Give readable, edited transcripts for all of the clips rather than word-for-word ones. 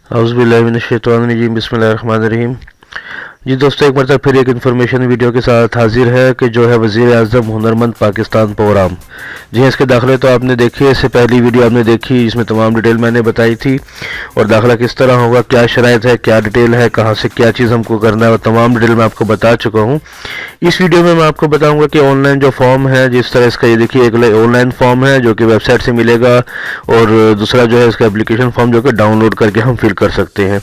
औज़ुबिल्लाहि बिस्मिल्लाहिर्रहमानिर्रहीम। जी दोस्तों, एक मरतबा फिर एक इन्फॉर्मेशन वीडियो के साथ हाजिर है कि जो है वज़ीर आज़म हुनरमंद पाकिस्तान प्रोग्राम। जी इसके दाखिले तो आपने देखी है, इससे पहली वीडियो आपने देखी जिसमें तमाम डिटेल मैंने बताई थी और दाखिला किस तरह होगा, क्या शराइत है, क्या डिटेल है, कहाँ से क्या चीज़ हमको करना है, और तमाम डिटेल मैं आपको बता चुका हूँ। इस वीडियो में मैं आपको बताऊंगा कि ऑनलाइन जो फॉर्म है, जिस तरह इसका ये देखिए एक ऑनलाइन फॉर्म है जो कि वेबसाइट से मिलेगा, और दूसरा जो है इसका एप्लीकेशन फॉर्म जो कि डाउनलोड करके हम फिल कर सकते हैं।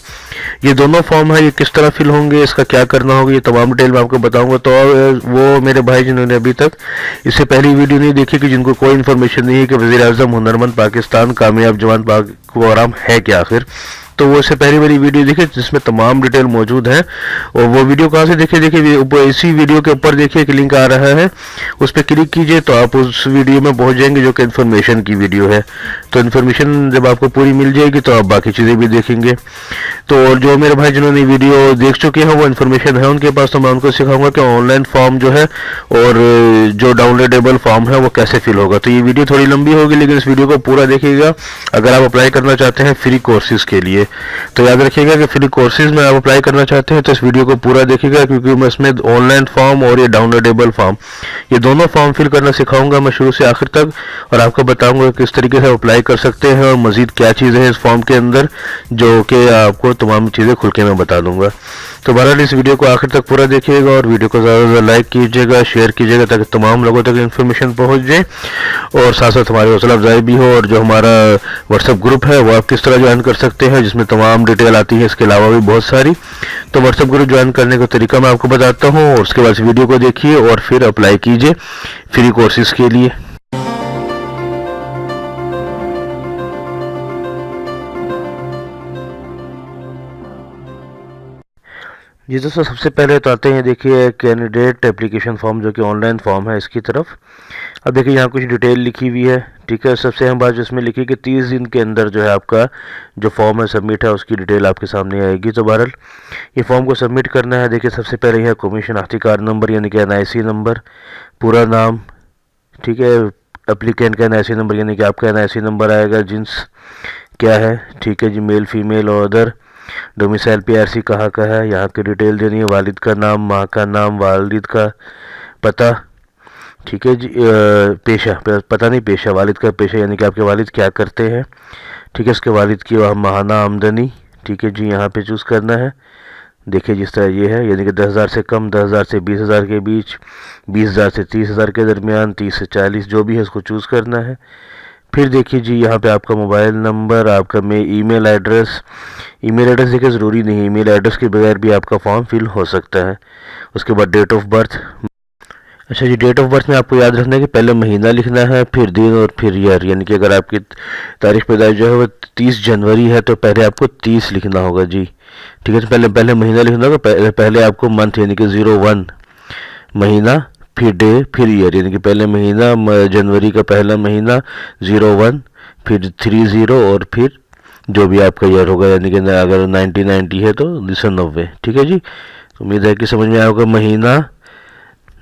ये दोनों फॉर्म है, ये किस तरह फिल होंगे, इसका क्या करना होगा, ये तमाम डिटेल मैं आपको बताऊंगा। तो वो मेरे भाई जिन्होंने अभी तक इससे पहली वीडियो नहीं देखी, कि जिनको कोई इन्फॉर्मेशन नहीं है कि वज़ीर आज़म हुनरमंद पाकिस्तान कामयाब जवान प्रोग्राम है क्या आखिर, तो वो इससे पहली वाली वीडियो देखिए जिसमें तमाम डिटेल मौजूद है। और वो वीडियो कहाँ से देखिए इसी वीडियो के ऊपर देखिए एक लिंक आ रहा है, उस पर क्लिक कीजिए तो आप उस वीडियो में पहुंच जाएंगे जो कि इन्फॉर्मेशन की वीडियो है। तो इन्फॉर्मेशन जब आपको पूरी मिल जाएगी तो आप बाकी चीज़ें भी देखेंगे। तो और जो मेरे भाई जिन्होंने वीडियो देख चुके हैं वो इन्फॉर्मेशन है उनके पास, तो मैं उनको सिखाऊंगा कि ऑनलाइन फॉर्म जो है और जो डाउनलोडेबल फॉर्म है वो कैसे फिल होगा। तो ये वीडियो थोड़ी लंबी होगी, लेकिन इस वीडियो को पूरा देखिएगा अगर आप अप्लाई करना चाहते हैं फ्री कोर्सेज के लिए। तो याद रखिएगा कि फ्री कोर्सेज में आप अप्लाई करना चाहते हैं तो इस वीडियो को पूरा देखिएगा, क्योंकि मैं इसमें ऑनलाइन फॉर्म और ये डाउनलोडेबल फॉर्म, ये दोनों फॉर्म फिल करना सिखाऊंगा मैं शुरू से आखिर तक, और आपको बताऊंगा किस तरीके से अप्लाई कर सकते हैं और मजीद क्या चीज़ें हैं इस फॉर्म के अंदर, जो कि आपको तमाम चीज़ें खुल के मैं बता दूंगा। तो बहरहाल इस वीडियो को आखिर तक पूरा देखिएगा और वीडियो को ज़्यादा से ज़्यादा लाइक कीजिएगा, शेयर कीजिएगा, ताकि तमाम लोगों तक इन्फॉर्मेशन पहुंच जाए और साथ साथ हमारी हौसला अफजाई भी हो। और जो हमारा व्हाट्सएप ग्रुप है वो आप किस तरह ज्वाइन कर सकते हैं, जिसमें तमाम डिटेल आती है, इसके अलावा भी बहुत सारी। तो व्हाट्सएप ग्रुप ज्वाइन करने का तरीका मैं आपको बताता हूँ, और उसके बाद वीडियो को देखिए और फिर अप्लाई कीजिए फ्री कोर्सेज के लिए। जी दोस्तों, सबसे पहले तो आते हैं देखिए कैंडिडेट एप्लीकेशन फॉर्म जो कि ऑनलाइन फॉर्म है इसकी तरफ। अब देखिए यहाँ कुछ डिटेल लिखी हुई है, ठीक है। सबसे अहम बात जो इसमें लिखी कि 30 दिन के अंदर जो है आपका जो फॉर्म है सबमिट है, उसकी डिटेल आपके सामने आएगी। तो बहरहाल ये फॉर्म को सबमिट करना है। देखिए सबसे पहले यह कमीशन अख्तिकार नंबर यानी कि NIC नंबर, पूरा नाम, ठीक है, एप्लीकेंट का NIC नंबर यानी कि आपका NIC नंबर आएगा, जिन्स क्या है, ठीक है जी, मेल फीमेल और अदर, डोमिसाइल PRC कहाँ का है, यहाँ की डिटेल देनी है, वालिद का नाम, माँ का नाम, वालिद का पता, ठीक है जी, पेशा, पता नहीं पेशा, वालिद का पेशा यानी कि आपके वालिद क्या करते हैं, ठीक है। इसके वालिद की माहाना आमदनी, ठीक है जी, यहाँ पे चूज़ करना है। देखिए जिस तरह ये है, यानी कि 10,000 से कम, 10,000 से 20,000 के बीच, 20,000 से 30,000 के दरमियान, 30 से 40, जो भी है उसको चूज़ करना है। फिर देखिए जी यहाँ पे आपका मोबाइल नंबर, आपका ईमेल एड्रेस, ईमेल एड्रेस देखिए ज़रूरी नहीं है, ईमेल एड्रेस के बगैर भी आपका फॉर्म फिल हो सकता है। उसके बाद डेट ऑफ बर्थ। अच्छा जी, डेट ऑफ बर्थ में आपको याद रखना है कि पहले महीना लिखना है, फिर दिन और फिर ईयर, यानी कि अगर आपकी तारीख पैदाइश जो है वो 30 जनवरी है तो पहले आपको 30 लिखना होगा जी, ठीक है। तो पहले महीना लिखना होगा, पहले आपको मंथ यानी कि 01 महीना, फिर डे, फिर ईयर, यानी कि पहले महीना जनवरी का पहला महीना 01, फिर 30 और फिर जो भी आपका ईयर होगा, यानी कि अगर 1990 है तो 1990, ठीक है जी। तो उम्मीद है कि समझ में आया होगा, महीना,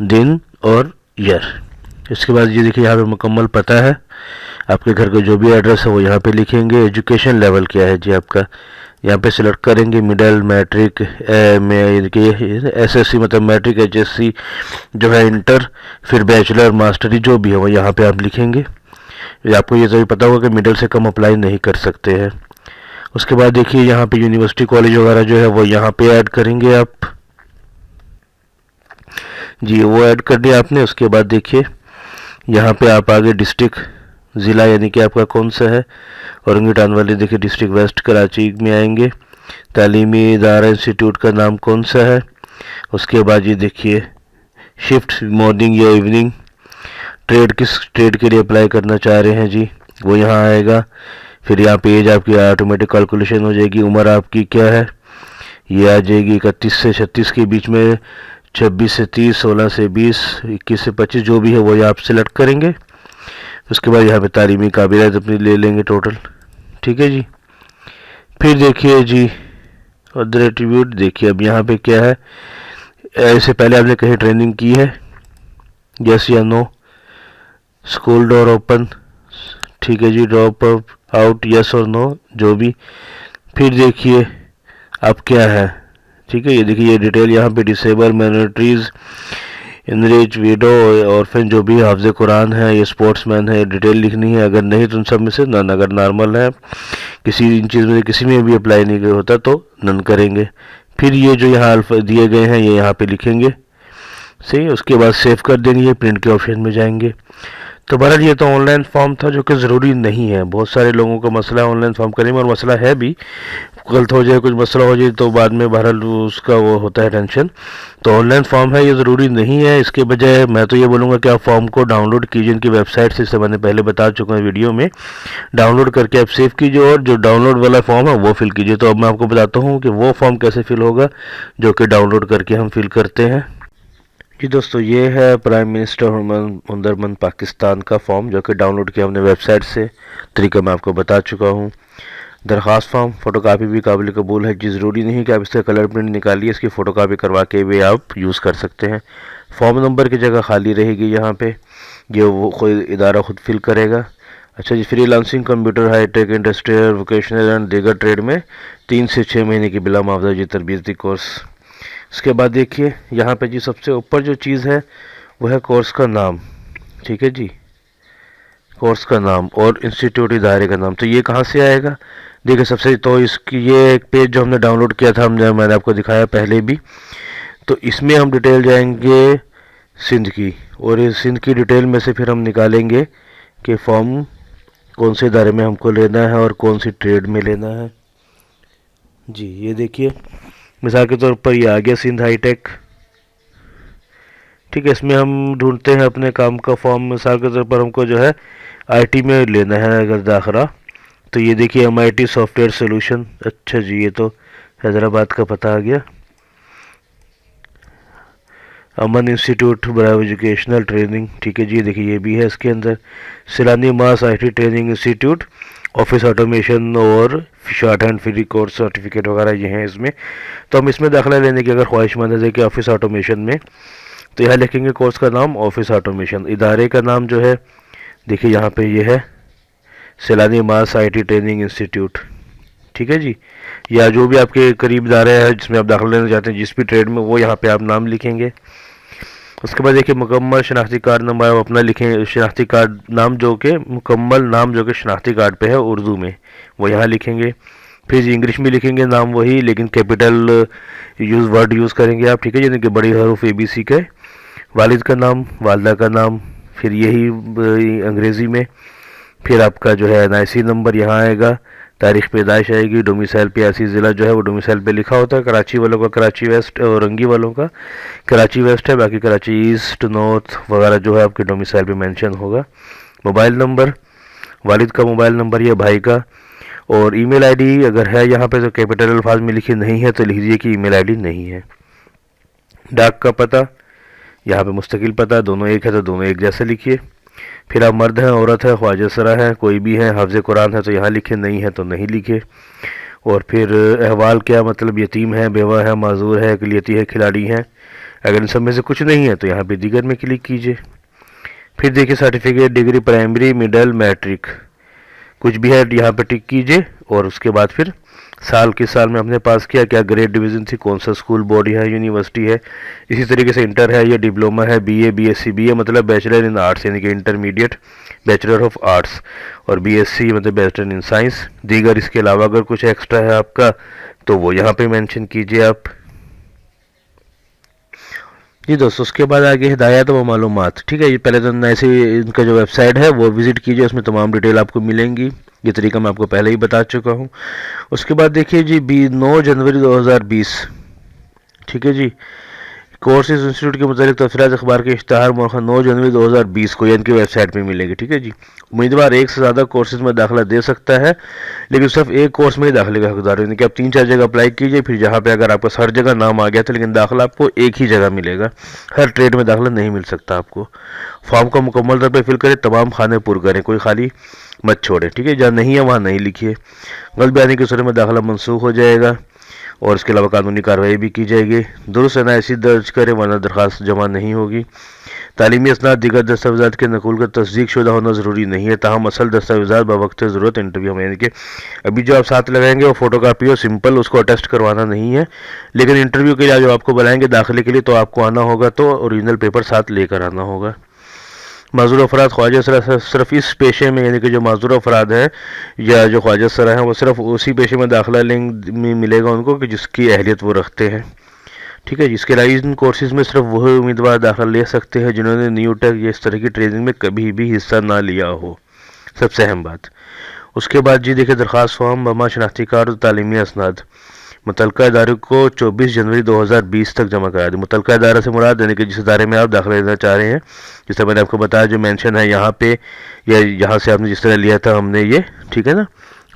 दिन और ईयर। इसके बाद ये देखिए यहाँ पे मुकम्मल पता है, आपके घर का जो भी एड्रेस है वो यहाँ पे लिखेंगे। एजुकेशन लेवल क्या है जी आपका, यहाँ पे सिलेक्ट करेंगे, मिडिल, मैट्रिक में यानी कि SSC मतलब मैट्रिक, HSC जो है इंटर, फिर बैचलर, मास्टरी जो भी है वो यहाँ पे आप लिखेंगे। आपको ये सभी पता होगा कि मिडिल से कम अप्लाई नहीं कर सकते हैं। उसके बाद देखिए यहाँ पे यूनिवर्सिटी कॉलेज वगैरह जो है वो यहाँ पे ऐड करेंगे आप जी, वो ऐड कर दिया आपने। उसके बाद देखिए यहाँ पे आप आगे डिस्ट्रिक्ट, ज़िला यानी कि आपका कौन सा है, औरंगटान वाले देखिए डिस्ट्रिक्ट वेस्ट कराची में आएंगे। तालीमी इदारा इंस्टीट्यूट का नाम कौन सा है। उसके बाद ये देखिए शिफ्ट, मॉर्निंग या इवनिंग, ट्रेड, किस ट्रेड के लिए अप्लाई करना चाह रहे हैं जी, वो यहाँ आएगा। फिर यहाँ पे एज आपकी ऑटोमेटिक कैलकुलेशन हो जाएगी। उम्र आपकी क्या है, ये आ जाएगी 31 से 36 के बीच में, 26 से 30, 16 से 20, 21 से 25 जो भी है वो आप सिलेक्ट करेंगे। उसके बाद यहाँ पे तालीमी काबिलियत अपनी ले लेंगे टोटल, ठीक है जी। फिर देखिए जी अदर एट्रीब्यूट, देखिए अब यहाँ पे क्या है, इससे पहले आपने कहीं ट्रेनिंग की है, यस या नो, स्कूल डोर ओपन, ठीक है जी, ड्रॉप आउट, यस और नो, जो भी, फिर देखिए अब क्या है, ठीक है। ये देखिए ये डिटेल यहाँ पे disable minorities, enrich, window, orphan, जो भी हाफिज़ कुरान है, ये स्पोर्ट्समैन है, डिटेल लिखनी है। अगर नहीं तो उन सब में से नन, अगर नॉर्मल है, किसी इन चीज़ में किसी में भी अप्लाई नहीं होता तो नन करेंगे। फिर ये जो यहाँ अल्फा दिए गए हैं ये यहाँ पे लिखेंगे, सही। उसके बाद सेव कर देंगे, प्रिंट के ऑप्शन में जाएंगे। तो बहरहाल ये तो ऑनलाइन फॉर्म था जो कि ज़रूरी नहीं है। बहुत सारे लोगों का मसला है ऑनलाइन फॉर्म करने में, और मसला है भी, गलत हो जाए, कुछ मसला हो जाए तो बाद में बहरहाल उसका वो होता है टेंशन। तो ऑनलाइन फॉर्म है, ये ज़रूरी नहीं है। इसके बजाय मैं तो ये बोलूँगा कि आप फॉर्म को डाउनलोड कीजिए इनकी वेबसाइट से, इससे मैंने पहले बता चुका हूँ वीडियो में। डाउनलोड करके आप सेव कीजिए और जो डाउनलोड वाला फॉर्म है वो फिल कीजिए। तो अब मैं आपको बताता हूँ कि वो फॉर्म कैसे फिल होगा जो कि डाउनलोड करके हम फिल करते हैं। जी दोस्तों, ये है प्राइम मिनिस्टर हुनरमंद पाकिस्तान का फॉर्म जो कि डाउनलोड किया हमने वेबसाइट से। तरीका मैं आपको बता चुका हूँ। दरख्वास्त फॉर्म फ़ोटोकॉपी भी काबिल कबूल है जी, ज़रूरी नहीं कि आप इसका कलर प्रिंट निकालिए, इसकी फ़ोटोकॉपी करवा के भी आप यूज़ कर सकते हैं। फॉर्म नंबर की जगह खाली रहेगी यहाँ पे, ये वो कोई इदारा खुद फिल करेगा। अच्छा जी, freelancing, computer, hitech, industrial, vocational and दीगर ट्रेड में 3 से 6 महीने की बिला मुआवजा जी तरबियती कोर्स। इसके बाद देखिए यहाँ पे जी सबसे ऊपर जो चीज़ है वो है कोर्स का नाम, ठीक है जी, कोर्स का नाम और इंस्टीट्यूट इदारे का नाम। तो ये कहाँ से आएगा, देखिए सबसे तो इसकी ये एक पेज जो हमने डाउनलोड किया था, मैंने आपको दिखाया पहले भी, तो इसमें हम डिटेल जाएंगे सिंध की, और इस सिंध की डिटेल में से फिर हम निकालेंगे कि फॉर्म कौन से इदारे में हमको लेना है और कौन सी ट्रेड में लेना है जी। ये देखिए मिसाल के तौर पर ये आ गया सिंध हाईटेक, ठीक है। इसमें हम ढूंढते हैं अपने काम का फॉर्म। मिसाल के तौर पर हमको जो है आईटी में लेना है अगर दाखिला, तो ये देखिए MIT सॉफ्टवेयर सोल्यूशन। अच्छा जी, ये तो हैदराबाद का पता आ गया। अमन इंस्टीट्यूट ब्राव एजुकेशनल ट्रेनिंग, ठीक है जी, देखिए ये भी है इसके अंदर। सिलानी मास IT training institute, office automation और shorthand free course certificate वगैरह ये हैं इसमें। तो हम इसमें दाखिला लेने की अगर ख्वाहिशमंद है कि ऑफिस ऑटोमेशन में, तो यहाँ लिखेंगे कोर्स का नाम ऑफिस ऑटोमेशन। इदारे का नाम जो है देखिए यहाँ पे ये है सैलानी मास IT ट्रेनिंग इंस्टीट्यूट, ठीक है जी। या जो भी आपके करीब इदारे हैं जिसमें आप दाखिला लेना चाहते हैं जिस भी ट्रेड में, वो यहाँ पे आप नाम लिखेंगे। उसके बाद देखिए मुकम्मल शनाख्ती कार्ड नंबर आप अपना लिखें, शनाख्ती कार्ड नाम जो कि मुकम्मल नाम जो कि शनाख्ती कार्ड पे है उर्दू में, वो यहाँ लिखेंगे। फिर जी इंग्लिश में लिखेंगे नाम वही, लेकिन कैपिटल वर्ड यूज़ करेंगे आप, ठीक है, यानी कि बड़ी हरूफ ABC के। वालिद का नाम, वालदा का नाम, फिर यही अंग्रेज़ी में। फिर आपका जो है NIC नंबर यहाँ आएगा, तारीख पैदाइश आएगी, डोमिसाइल पे ऐसी ज़िला जो है वो डोमिसाइल पे लिखा होता है। कराची वालों का कराची वेस्ट और रंगी वालों का कराची वेस्ट है, बाकी कराची ईस्ट, नॉर्थ वगैरह जो है आपके डोमिसाइल पे मेंशन होगा। मोबाइल नंबर, वालिद का मोबाइल नंबर या भाई का, और ईमेल आईडी अगर है यहाँ पे तो कैपिटल अल्फाज में लिखी, नहीं है तो लिख दीजिए कि ईमेल आईडी नहीं है। डाक का पता, यहाँ पे मुस्तकिल पता, दोनों एक है तो दोनों एक जैसे लिखिए। फिर आप मर्द हैं, औरत है, ख्वाजा सरा है, कोई भी है, हाफिज़ कुरान है तो यहाँ लिखे, नहीं है तो नहीं लिखे। और फिर अहवाल क्या, मतलब यतीम है, बेवा है, माजूर है, अकलियती है, खिलाड़ी हैं। अगर इन सब में से कुछ नहीं है तो यहाँ पे दीगर में क्लिक कीजिए। फिर देखिए certificate, degree, primary, middle, matric, कुछ भी है यहाँ पे टिक कीजिए। और उसके बाद फिर साल, किस साल में आपने पास किया, क्या ग्रेड डिवीज़न थी, कौन सा स्कूल, बोर्ड है, यूनिवर्सिटी है। इसी तरीके से इंटर है या डिप्लोमा है, BA, BSc, BA मतलब बैचलर इन आर्ट्स यानी कि इंटरमीडिएट बैचलर ऑफ आर्ट्स, और BSc मतलब बैचलर इन साइंस। दीगर इसके अलावा अगर कुछ एक्स्ट्रा है आपका तो वो यहाँ पे मेंशन कीजिए आप जी दोस्तों। उसके बाद आगे हिदायत व मालूमात, ठीक है। ये पहले तो ऐसे इनका जो वेबसाइट है वो विज़िट कीजिए, उसमें तमाम डिटेल आपको मिलेंगी। ये तरीका मैं आपको पहले ही बता चुका हूँ। उसके बाद देखिए जी 9 जनवरी 2020, ठीक है जी, कोर्सेज इंस्टीट्यूट के मुताबिक तफसीलात अखबार के इश्तहार मौका 9 जनवरी 2020 को इनकी वेबसाइट पे मिलेगी, ठीक है जी। उम्मीदवार एक से ज़्यादा कोर्सेज में दाखिला दे सकता है, लेकिन सिर्फ एक कोर्स में ही दाखिले का हकदार है, यानी कि आप 3-4 जगह अप्लाई कीजिए, फिर जहाँ पे अगर आपका हर जगह नाम आ गया था लेकिन दाखिला आपको एक ही जगह मिलेगा, हर ट्रेड में दाखिला नहीं मिल सकता आपको। फॉर्म को मुकम्मल तौर पर फिल करें, तमाम खाने पुर करें, कोई खाली मत छोड़ें, ठीक है। जहाँ नहीं है वहाँ नहीं लिखिए। गलत बयानी की सूरत में दाखिला मनसूख हो जाएगा और इसके अलावा कानूनी कार्रवाई भी की जाएगी। दुरुस्त NIC दर्ज करें वरना दरख्वास्त जमा नहीं होगी। तालीमी असनाद दीगर दस्तावेज़ात के नकुल का तस्दीक शुदा होना ज़रूरी नहीं है, ताहम असल दस्तावेज़ात बवक्त ज़रूरत इंटरव्यू में, यानी कि अभी जो आप साथ लगाएंगे वो फ़ोटोकॉपी और सिंपल, उसको अटेस्ट करवाना नहीं है। लेकिन इंटरव्यू के लिए जब आपको बुलाएंगे दाखिले के लिए तो आपको आना होगा, तो ओरिजिनल पेपर साथ लेकर आना होगा। माजूर अफराद ख्वाजा सरा सिर्फ इस पेशे में, यानी कि जो माजूर अफराद हैं या जो ख्वाजा सरा हैं, वो सिर्फ उसी पेशे में दाखिला में मिलेगा उनको कि जिसकी अहलियत वो रखते हैं। ठीक है, जिसके अलावा इन कोर्सेज में सिर्फ वही उम्मीदवार दाखिला ले सकते हैं जिन्होंने न्यू टेक या इस तरह की ट्रेनिंग में कभी भी हिस्सा ना लिया हो, सबसे अहम बात। उसके बाद जी देखिए, दरख्वास्त फॉर्म, बमा शनाख्ती कार्ड और तालीमी असनाद मुतलका इदारे को 24 जनवरी 2020 तक जमा करा दी। मुतलका इदारा से मुराद, यानी कि जिस इदारे में आप दाखिला लेना चाह रहे हैं, जैसे मैंने आपको बताया जो मेंशन है यहाँ पे, या यहाँ से आपने जिस तरह लिया था हमने ये, ठीक है ना,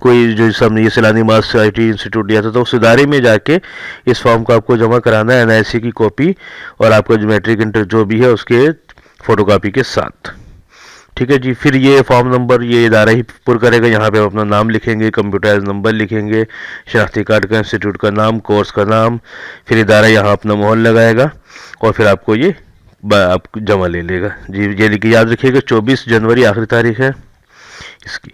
कोई जो हमने ये सैलानी मास IT इंस्टीट्यूट दिया था, तो उस इदारे में जाके इस फॉर्म को आपको जमा कराना है, NIC की कॉपी और आपका जो मैट्रिक इंटर जो भी है उसके फ़ोटोकॉपी के साथ। ठीक है जी, फिर ये फॉर्म नंबर ये इदारा ही पुर करेगा। यहाँ पे आप अपना नाम लिखेंगे, कंप्यूटराइज नंबर लिखेंगे, शनाख्ती कार्ड का, इंस्टीट्यूट का नाम, कोर्स का नाम, फिर इदारा यहाँ अपना मोहर लगाएगा और फिर आपको ये आप जमा ले लेगा जी। ये लिखिए, याद रखिएगा 24 जनवरी आखिरी तारीख है इसकी।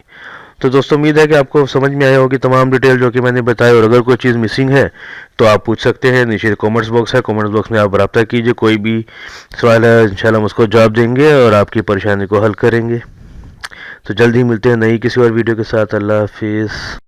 तो दोस्तों उम्मीद है कि आपको समझ में आया होगी तमाम डिटेल जो कि मैंने बताई, और अगर कोई चीज़ मिसिंग है तो आप पूछ सकते हैं, नीचे कमेंट्स बॉक्स है, कमेंट्स बॉक्स में आप रब्ता कीजिए, कोई भी सवाल है इंशाल्लाह हम उसको जवाब देंगे और आपकी परेशानी को हल करेंगे। तो जल्द ही मिलते हैं नई किसी और वीडियो के साथ। अल्लाह हाफिज़।